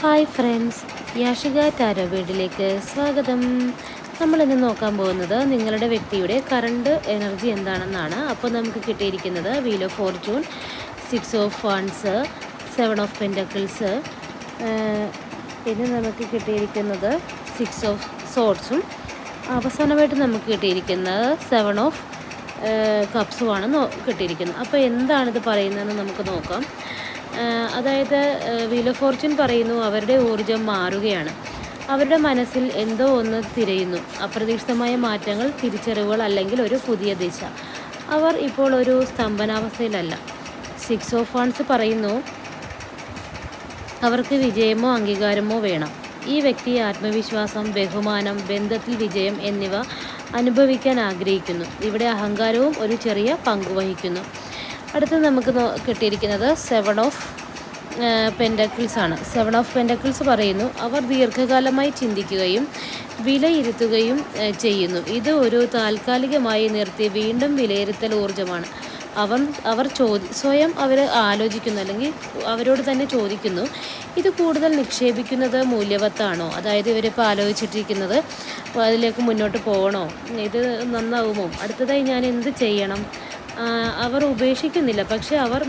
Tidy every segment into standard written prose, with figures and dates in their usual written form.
Hi friends, Yashika tarot വീഡിയോയിലേക്ക് സ്വാഗതം. നമ്മളിന്ന് നോക്കാൻ പോകുന്നത് നിങ്ങളുടെ വ്യക്തിയുടെ കറണ്ട് എനർജി എന്താണെന്നാണ്. അപ്പോൾ നമുക്ക് കിട്ടിയിരിക്കുന്നത് wheel of fortune, 6 of wands, 7 of pentacles, പിന്നെ നമുക്ക് കിട്ടിയിരിക്കുന്നത് 6 ഓഫ് സോർട്സും, അവസാനമായിട്ട് നമുക്ക് കിട്ടിയിരിക്കുന്നത് 7 ഓഫ് കപ്സുമാണ് കിട്ടിയിരിക്കുന്നത്. അപ്പോൾ എന്താണിത് പറയുന്നതെന്ന് നമുക്ക് നോക്കാം. അതായത് വീൽ ഓഫ് ഫോർച്യൂൺ പറയുന്നു അവരുടെ ഊർജം മാറുകയാണ്, അവരുടെ മനസ്സിൽ എന്തോ ഒന്ന് തിരയുന്നു, അപ്രതീക്ഷിതമായ മാറ്റങ്ങൾ, തിരിച്ചറിവുകൾ അല്ലെങ്കിൽ ഒരു പുതിയ ദിശ. അവർ ഇപ്പോൾ ഒരു സ്തംഭനാവസ്ഥയിലല്ല. 6 ഓഫ് വൺസ് പറയുന്നു അവർക്ക് വിജയമോ അംഗീകാരമോ വേണം. ഈ വ്യക്തി ആത്മവിശ്വാസം, ബഹുമാനം, ബന്ധത്തിൽ വിജയം എന്നിവ അനുഭവിക്കാൻ ആഗ്രഹിക്കുന്നു. ഇവിടെ അഹങ്കാരവും ഒരു ചെറിയ പങ്കുവഹിക്കുന്നു. അടുത്ത് നമുക്ക് കിട്ടിയിരിക്കുന്നത് 7 ഓഫ് പെൻറ്റക്കിൾസ് ആണ്. 7 ഓഫ് പെൻറ്റക്കിൾസ് പറയുന്നു അവർ ദീർഘകാലമായി ചിന്തിക്കുകയും വിലയിരുത്തുകയും ചെയ്യുന്നു. ഇത് ഒരു താൽക്കാലികമായി നിർത്തി വീണ്ടും വിലയിരുത്തൽ ഊർജ്ജമാണ്. അവർ സ്വയം ആലോചിക്കുന്നു, അല്ലെങ്കിൽ അവരോട് തന്നെ ചോദിക്കുന്നു, ഇത് കൂടുതൽ നിക്ഷേപിക്കുന്നത് മൂല്യവത്താണോ? അതായത് ഇവരിപ്പോൾ ആലോചിച്ചിട്ടിരിക്കുന്നത് അതിലേക്ക് മുന്നോട്ട് പോകണോ, ഇത് നന്നാവുമോ, അടുത്തതായി ഞാൻ എന്ത് ചെയ്യണം. അവർ ഉപേക്ഷിക്കുന്നില്ല, പക്ഷെ അവർ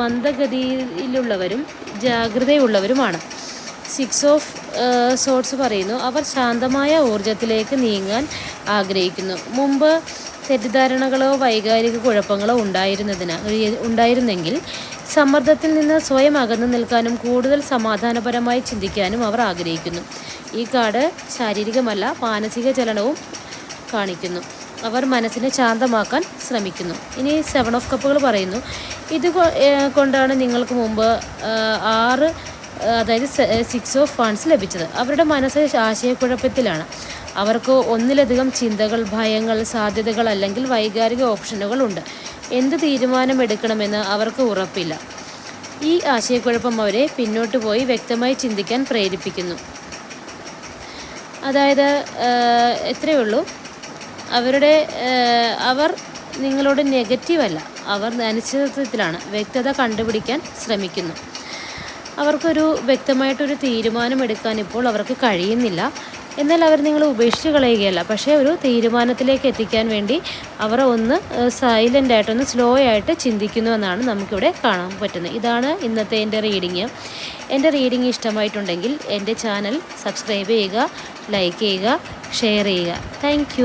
മന്ദഗതിയിലുള്ളവരും ജാഗ്രതയുള്ളവരുമാണ്. 6 ഓഫ് സോർട്സ് പറയുന്നു അവർ ശാന്തമായ ഊർജത്തിലേക്ക് നീങ്ങാൻ ആഗ്രഹിക്കുന്നു. മുമ്പ് തെറ്റിദ്ധാരണകളോ വൈകാരിക കുഴപ്പങ്ങളോ ഉണ്ടായിരുന്നെങ്കിൽ സമ്മർദ്ദത്തിൽ നിന്ന് സ്വയം അകന്നു നിൽക്കാനും കൂടുതൽ സമാധാനപരമായി ചിന്തിക്കാനും അവർ ആഗ്രഹിക്കുന്നു. ഈ കാർഡ് ശാരീരികമല്ല, മാനസിക ചലനവും കാണിക്കുന്നു. അവർ മനസ്സിനെ ശാന്തമാക്കാൻ ശ്രമിക്കുന്നു. ഇനി 7 ഓഫ് കപ്പുകൾ പറയുന്നു ഇത് കൊണ്ടാണ് നിങ്ങൾക്ക് മുമ്പ് 6 അതായത് 6 ഓഫ് വൺസ് ലഭിച്ചത്. അവരുടെ മനസ്സ് ആശയക്കുഴപ്പത്തിലാണ്. അവർക്ക് ഒന്നിലധികം ചിന്തകൾ, ഭയങ്ങൾ, സാധ്യതകൾ അല്ലെങ്കിൽ വൈകാരിക ഓപ്ഷനുകൾ ഉണ്ട്. എന്ത് തീരുമാനമെടുക്കണമെന്ന് അവർക്ക് ഉറപ്പില്ല. ഈ ആശയക്കുഴപ്പം അവരെ പിന്നോട്ട് പോയി വ്യക്തമായി ചിന്തിക്കാൻ പ്രേരിപ്പിക്കുന്നു. അതായത് എത്രയേ ഉള്ളൂ, അവർ നിങ്ങളോട് നെഗറ്റീവല്ല, അവർ അനിശ്ചിതത്വത്തിലാണ്. വ്യക്തത കണ്ടുപിടിക്കാൻ ശ്രമിക്കുന്നു. അവർക്കൊരു വ്യക്തമായിട്ടൊരു തീരുമാനമെടുക്കാൻ ഇപ്പോൾ അവർക്ക് കഴിയുന്നില്ല. എന്നാൽ അവർ നിങ്ങളെ ഉപേക്ഷിച്ച് കളയുകയല്ല, പക്ഷേ ഒരു തീരുമാനത്തിലേക്ക് എത്തിക്കാൻ വേണ്ടി അവർ ഒന്ന് സൈലൻ്റായിട്ടൊന്ന് സ്ലോ ആയിട്ട് ചിന്തിക്കുന്നു എന്നാണ് നമുക്കിവിടെ കാണാൻ പറ്റുന്നത്. ഇതാണ് ഇന്നത്തെ എൻ്റെ റീഡിങ്. എൻ്റെ റീഡിങ് ഇഷ്ടമായിട്ടുണ്ടെങ്കിൽ എൻ്റെ ചാനൽ സബ്സ്ക്രൈബ് ചെയ്യുക, ലൈക്ക് ചെയ്യുക, ഷെയർ ചെയ്യുക. താങ്ക്